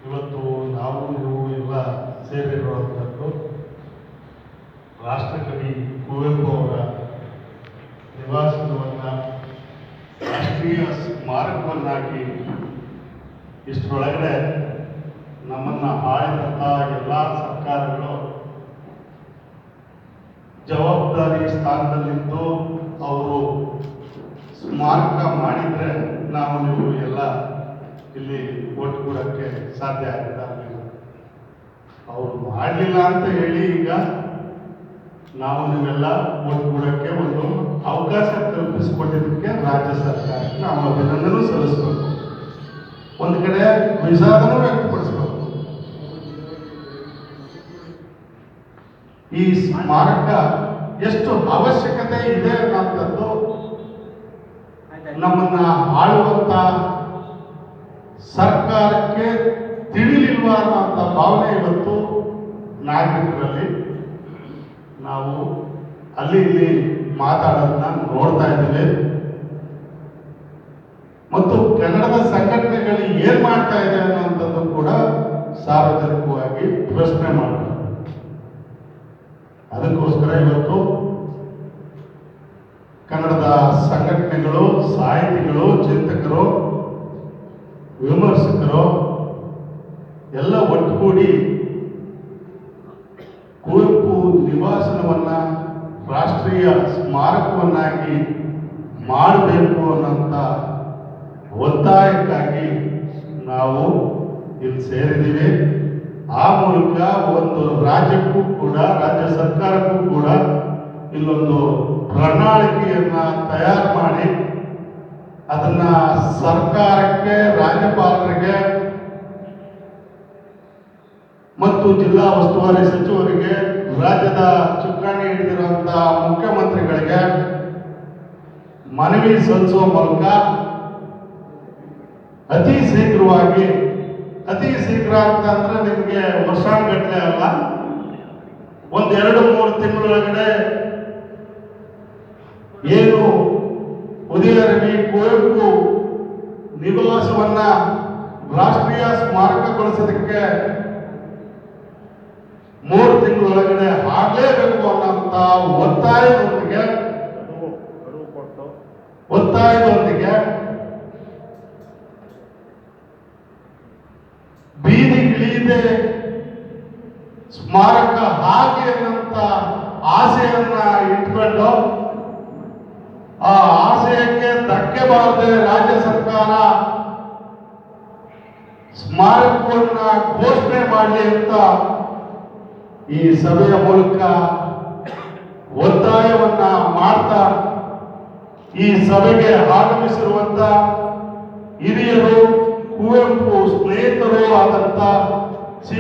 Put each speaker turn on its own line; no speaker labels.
ಇವತ್ತು ನಾವು ನೀವು ಎಲ್ಲ ಸೇರಿರುವಂಥದ್ದು ರಾಷ್ಟ್ರಕವಿ ಕುವೆಂಪು ಅವರ ನಿವಾಸವನ್ನು ರಾಷ್ಟ್ರೀಯ ಸ್ಮಾರಕವನ್ನಾಗಿ ಇಷ್ಟರೊಳಗಡೆ ನಮ್ಮನ್ನು ಆಳಿದಂಥ ಎಲ್ಲ ಸರ್ಕಾರಗಳು ಜವಾಬ್ದಾರಿ ಸ್ಥಾನದಲ್ಲಿದ್ದು ಅವರು ಸ್ಮಾರಕ ಮಾಡಿದರೆ ನಾವು ನೀವು ಎಲ್ಲ ಇಲ್ಲಿ ಒಟ್ಟುಗೂಡಕ್ಕೆ ಸಾಧ್ಯ ಆಗುತ್ತೆ. ಅವರು ಮಾಡಲಿಲ್ಲ ಅಂತ ಹೇಳಿ ಈಗ ನಾವು ನೀವೆಲ್ಲ ಒಟ್ಟುಗೂಡಕ್ಕೆ ಒಂದು ಅವಕಾಶ ಕಲ್ಪಿಸಿಕೊಟ್ಟಿದ್ದಕ್ಕೆ ರಾಜ್ಯ ಸರ್ಕಾರಕ್ಕೆ ನಾವು ಅಭಿನಂದನೆ ಸಲ್ಲಿಸಬೇಕು. ಒಂದು ಕಡೆ ವಿಷಾದನೂ ವ್ಯಕ್ತಪಡಿಸಬೇಕು. ಈ ಸ್ಮಾರಕ ಎಷ್ಟು ಅವಶ್ಯಕತೆ ಇದೆ ಅನ್ನೋಂಥದ್ದು ನಮ್ಮನ್ನ ಆಳುವಂತ ಸರ್ಕಾರಕ್ಕೆ ತಿಳಿಲಿಲ್ವಾ ಅನ್ನೋಂಥ ಭಾವನೆ ಇವತ್ತು ನಾಗರಿಕರಲ್ಲಿ ನಾವು ಅಲ್ಲಿ ಇಲ್ಲಿ ಮಾತಾಡೋದನ್ನ ನೋಡ್ತಾ ಇದ್ದೇವೆ. ಮತ್ತು ಕನ್ನಡದ ಸಂಘಟನೆಗಳು ಏನ್ ಮಾಡ್ತಾ ಇದೆ ಅನ್ನೋಂಥದ್ದು ಕೂಡ ಸಾರ್ವಜನಿಕವಾಗಿ ಪ್ರಶ್ನೆ ಮಾಡ್ತಾರೆ. ಅದಕ್ಕೋಸ್ಕರ ಇವತ್ತು ಕನ್ನಡದ ಸಂಘಟನೆಗಳು, ಸಾಹಿತಿಗಳು, ಚಿಂತಕರು, ವಿಮರ್ಶಕರು ಎಲ್ಲ ಒಟ್ಟುಗೂಡಿ ಕುವೆಂಪು ನಿವಾಸವನ್ನ ರಾಷ್ಟ್ರೀಯ ಸ್ಮಾರಕವನ್ನಾಗಿ ಮಾಡಬೇಕು ಅನ್ನೋಂಥ ಒತ್ತಾಯಕ್ಕಾಗಿ ನಾವು ಇಲ್ಲಿ ಸೇರಿದ್ದೀವಿ. ಆ ಮೂಲಕ ಒಂದು ರಾಜ್ಯಕ್ಕೂ ಕೂಡ, ರಾಜ್ಯ ಸರ್ಕಾರಕ್ಕೂ ಕೂಡ ಇಲ್ಲೊಂದು ಪ್ರಣಾಳಿಕೆಯನ್ನ ತಯಾರು ಮಾಡಿ ಅದನ್ನ ಸರ್ಕಾರಕ್ಕೆ, ರಾಜ್ಯಪಾಲರಿಗೆ ಮತ್ತು ಜಿಲ್ಲಾ ಉಸ್ತುವಾರಿ ಸಚಿವರಿಗೆ, ರಾಜ್ಯದ ಚುಕ್ಕಾಣಿ ಹಿಡಿದಿರುವಂತಹ ಮುಖ್ಯಮಂತ್ರಿಗಳಿಗೆ ಮನವಿ ಸಲ್ಲಿಸುವ ಮೂಲಕ ಅತಿ ಶೀಘ್ರವಾಗಿ, ಅತಿ ಶೀಘ್ರ ಅಂತಂದ್ರೆ ನಿಮಗೆ ವರ್ಷಾನುಗಟ್ಟಲೆ ಅಲ್ಲ, ಒಂದ್ 2-3 ತಿಂಗಳೊಳಗಡೆ ಏನು ಉದಯರವಿ ಕುವೆಂಪು ನಿವಾಸವನ್ನ ರಾಷ್ಟ್ರೀಯ ಸ್ಮಾರಕಗೊಳಿಸೋದಕ್ಕೆ 3 ತಿಂಗಳೊಳಗಡೆ ಆಗಲೇಬೇಕು ಅನ್ನೋಂಥ ಒತ್ತಾಯದೊಂದಿಗೆ ಬೀದಿಗಿಳಿಯದೆ ಸ್ಮಾರಕ ಹಾಗೆ ಅನ್ನಂತ ಆಸೆಯನ್ನ ಇಟ್ಕೊಂಡು ಆ ಆಶಯಕ್ಕೆ ಧಕ್ಕೆ ಬಾರದೆ ರಾಜ್ಯ ಸರ್ಕಾರ ಸ್ಮಾರಕವನ್ನ ಘೋಷಣೆ ಮಾಡಲಿ ಅಂತ ಈ ಸಭೆಯ ಮೂಲಕ ಒತ್ತಾಯವನ್ನ ಮಾಡ್ತಾ, ಈ ಸಭೆಗೆ ಆಗಮಿಸಿರುವಂತ ಹಿರಿಯರು, ಕುವೆಂಪು ಸ್ನೇಹಿತರು ಆದಂತ ಸಿ